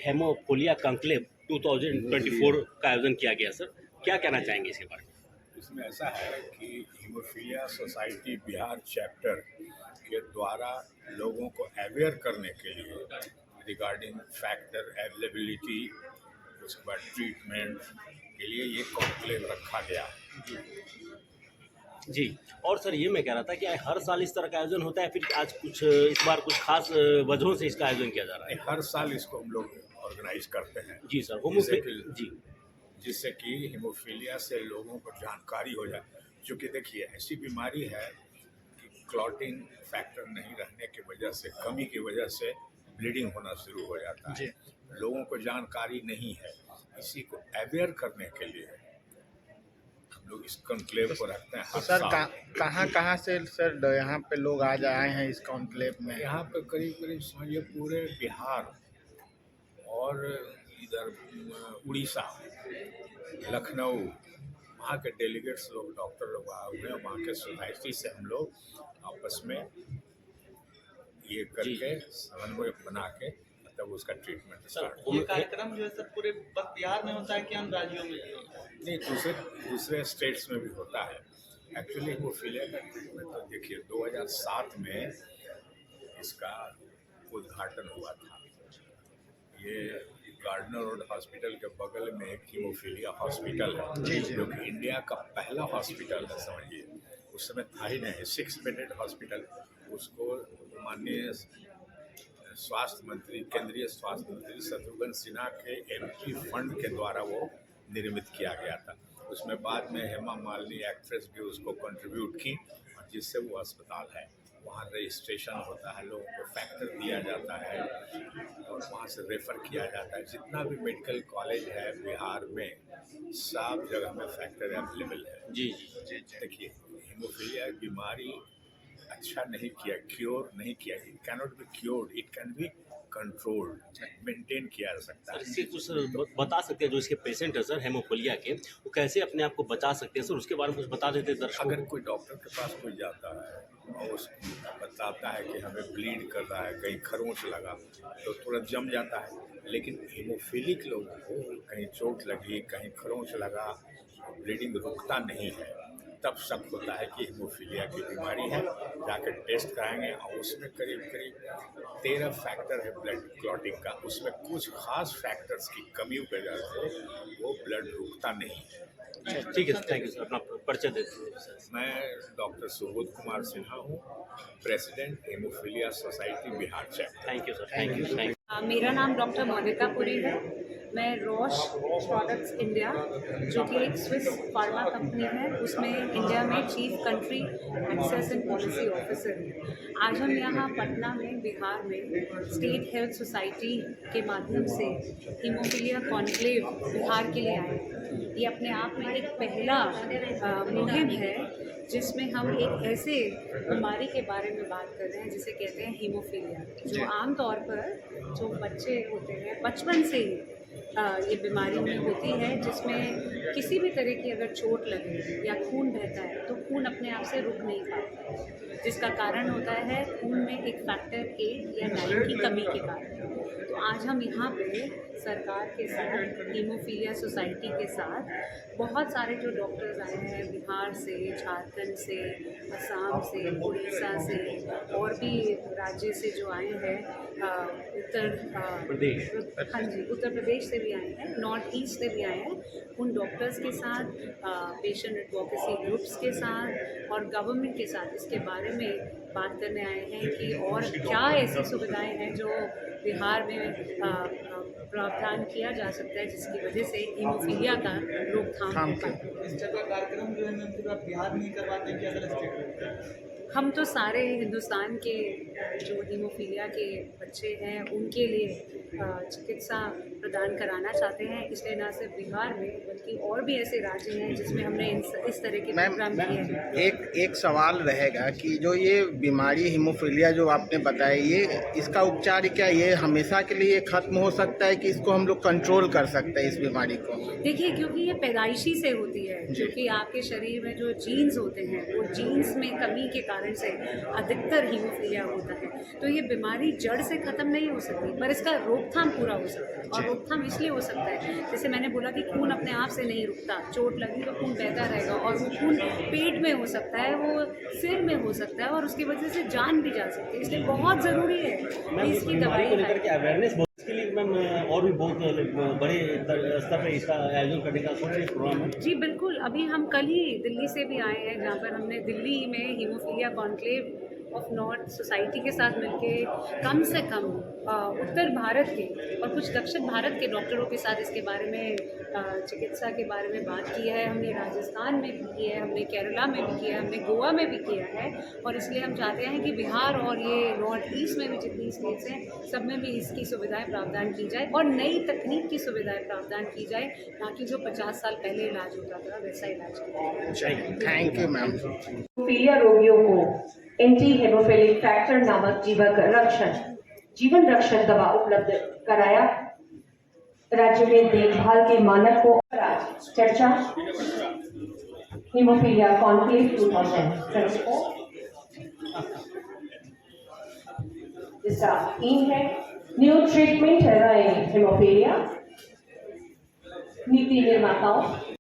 Haemophilia conclave 2024 का आयोजन किया गया सर, क्या कहना चाहेंगे इसके बारे में? इसमें ऐसा है कि हीमोफीलिया सोसाइटी बिहार चैप्टर के द्वारा लोगों को अवेयर करने के लिए रिगार्डिंग फैक्टर अवेलेबिलिटी, उसके बाद ट्रीटमेंट के लिए ये कॉन्क्लेव रखा गया है। जी, और सर ये मैं कह रहा था कि हर साल इस तरह का आयोजन होता है, फिर आज कुछ इस बार कुछ खास वजहों से इसका आयोजन किया जा रहा है? हर साल इसको हम लोग ऑर्गेनाइज करते हैं। जी सर, जिससे कि हीमोफीलिया से लोगों को जानकारी हो जाए। क्योंकि देखिए ऐसी बीमारी है कि क्लॉटिंग फैक्टर नहीं रहने की वजह से, कमी की वजह से ब्लीडिंग होना शुरू हो जाता है। लोगों को जानकारी नहीं है, इसी को अवेयर करने के लिए हम लोग इस कॉन्क्लेव को रखते हैं। तो सर कहाँ से सर यहाँ पे लोग आज आए हैं इस कॉन्क्लेव में? यहाँ पे करीब समझिए पूरे बिहार और इधर उड़ीसा, लखनऊ, वहाँ के डेलीगेट्स लोग, डॉक्टर लोग आए हुए हैं। वहाँ के सोसाइटी से हम लोग आपस में ये करके समन्वय बना के तब उसका ट्रीटमेंट स्टार्ट। ये कार्यक्रम जो है सर पूरे बस बिहार में होता है कि अन्य राज्यों में भी होता है? नहीं, दूसरे स्टेट्स में भी होता है। एक्चुअली हीमोफीलिया का ट्रीटमेंट तो देखिए 2007 में इसका उद्घाटन हुआ था। ये गार्डनर रोड हॉस्पिटल के बगल में एक हीमोफीलिया हॉस्पिटल है, जो कि इंडिया का पहला हॉस्पिटल है समझिए। उस समय था ही नहीं, 6 बेडेड हॉस्पिटल। उसको माननीय स्वास्थ्य मंत्री, केंद्रीय स्वास्थ्य मंत्री शत्रुघ्न सिन्हा के एमपी फंड के द्वारा वो निर्मित किया गया था। उसमें बाद में हेमा मालिनी एक्ट्रेस भी उसको कंट्रीब्यूट की, और जिससे वो अस्पताल है वहाँ रजिस्ट्रेशन होता है, लोगों को फैक्टर दिया जाता है और वहाँ से रेफ़र किया जाता है। जितना भी मेडिकल कॉलेज है बिहार में, सब जगह में फैक्टर अवेलेबल है। जी। देखिए हीमोफीलिया बीमारी अच्छा नहीं किया, क्योर नहीं किया। It cannot be cured, it can be controlled, maintain किया जा सकता है। इससे कुछ बता सकते हैं, जो इसके पेशेंट है सर हेमोफिलिया के, वो कैसे अपने आप को बचा सकते हैं सर, उसके बारे में कुछ बता देते हैं दर्शकों? अगर कोई डॉक्टर के पास कोई जाता है और उसको बताता है कि हमें ब्लीड कर रहा है, कहीं खरोंच लगा, तो तुरंत जम जाता है। लेकिन हीमोफिलिक लोगों को कहीं चोट लगी, कहीं खरोंच लगा, ब्लीडिंग रुकता नहीं है, तब शक होता है कि हीमोफीलिया की बीमारी है। जाकर टेस्ट कराएंगे और उसमें करीब 13 फैक्टर है ब्लड क्लॉटिंग का। उसमें कुछ खास फैक्टर्स की कमी की वजह से वो ब्लड रुकता नहीं है। ठीक है सर, थैंक यू सर। अपना परिचय देते हैं। मैं डॉक्टर सुबोध कुमार सिन्हा हूँ, president haemophilia society Bihar chapter. Thank you sir, thank you. मेरा नाम डॉक्टर मोनिका पुरी है। मैं रॉश प्रोडक्ट्स इंडिया, जो कि एक स्विस फार्मा कंपनी है, उसमें इंडिया में chief country access and policy officer हूँ। आज हम यहाँ पटना में, बिहार में स्टेट हेल्थ सोसाइटी के माध्यम से हीमोफीलिया कॉन्क्लेव बिहार के लिए आए हैं। ये अपने आप में एक पहला मुहिम है जिसमें हम एक ऐसे बीमारी के बारे में बात कर रहे हैं जिसे कहते हैं हीमोफीलिया, जो आमतौर पर जो बच्चे होते हैं बचपन से ही ये बीमारी उन्हें होती है, जिसमें किसी भी तरह की अगर चोट लगे या खून बहता है तो खून अपने आप से रुक नहीं पाता, जिसका कारण होता है खून में एक फैक्टर 8 या 9 की कमी के कारण। तो आज हम यहाँ पे सरकार के साथ, हीमोफीलिया सोसाइटी के साथ, बहुत सारे जो डॉक्टर्स आए हैं बिहार से, झारखंड से, असम से, उड़ीसा से और भी राज्य से जो आए हैं, उत्तर प्रदेश से भी आए हैं, नॉर्थ ईस्ट से भी आए हैं, उन डॉक्टर्स के साथ, पेशेंट एडवोकेसी ग्रुप्स के साथ और गवर्नमेंट के साथ इसके बारे में बात करने आए हैं कि और क्या ऐसी सुविधाएं हैं जो बिहार में प्रावधान किया जा सकता है जिसकी वजह से हीमोफीलिया का रोकथाम हो पाए। इस तरह का कार्यक्रम जो है ना पूरा बिहार में ही करवाते हैं कि अदर स्टेट में? हम तो सारे हिंदुस्तान के जो हीमोफीलिया के बच्चे हैं उनके लिए चिकित्सा प्रदान कराना चाहते हैं। इसलिए न सिर्फ बिहार में बल्कि और भी ऐसे राज्य हैं जिसमें हमने इस तरह के मैम, प्रोग्राम किए हैं। एक सवाल रहेगा कि जो ये बीमारी हीमोफीलिया जो आपने बताया, ये इसका उपचार क्या ये हमेशा के लिए खत्म हो सकता है कि इसको हम लोग कंट्रोल कर सकते हैं इस बीमारी को? देखिए, क्योंकि ये पैदाइशी से होती है, क्योंकि आपके शरीर में जो जीन्स होते हैं वो जीन्स में कमी के कारण से अधिकतर हीमोफीलिया होता है। तो ये बीमारी जड़ से ख़त्म नहीं हो सकती, पर इसका रोकथाम पूरा हो सकता है। और रोकथाम इसलिए हो सकता है, जैसे मैंने बोला कि खून अपने आप से नहीं रुकता, चोट लगी तो खून बहता रहेगा, और वो खून पेट में हो सकता है, वो सिर में हो सकता है, और उसकी वजह से जान भी जा सकती है। इसलिए बहुत ज़रूरी है कि इसकी बीमारी को दवाई लेकर के अवेयरनेस इसके लिए मैम और भी बहुत बड़े स्तर पे इसका आयोजन करने का सोच रहे प्रोग्राम है। जी बिल्कुल, अभी हम कल ही दिल्ली से भी आए हैं, जहाँ पर हमने दिल्ली में haemophilia conclave of north society के साथ मिलके कम से कम उत्तर भारत के और कुछ दक्षिण भारत के डॉक्टरों के साथ इसके बारे में चिकित्सा के बारे में बात की है। हमने राजस्थान में भी की है, हमने केरला में भी किया है, हमने गोवा में भी किया है, और इसलिए हम चाहते हैं कि बिहार और ये नॉर्थ ईस्ट में भी जितनी स्टेट्स हैं सब में भी इसकी सुविधाएं प्रावधान की जाए और नई तकनीक की सुविधाएं प्रावधान की जाए, ना कि जो 50 साल पहले इलाज होता था वैसा इलाज किया जाए। Thank you ma'am. हीमोफीलिया रोगियों को एंटी हेमोफिलिक फैक्टर नामक जीवन रक्षण दवा उपलब्ध कराया। राज्य में देखभाल के मानक को आज चर्चा हीमोफीलिया कॉन्क्लेव 2024 जिसका थीम है न्यू ट्रीटमेंट इन हेमोफीलिया। नीति निर्माताओं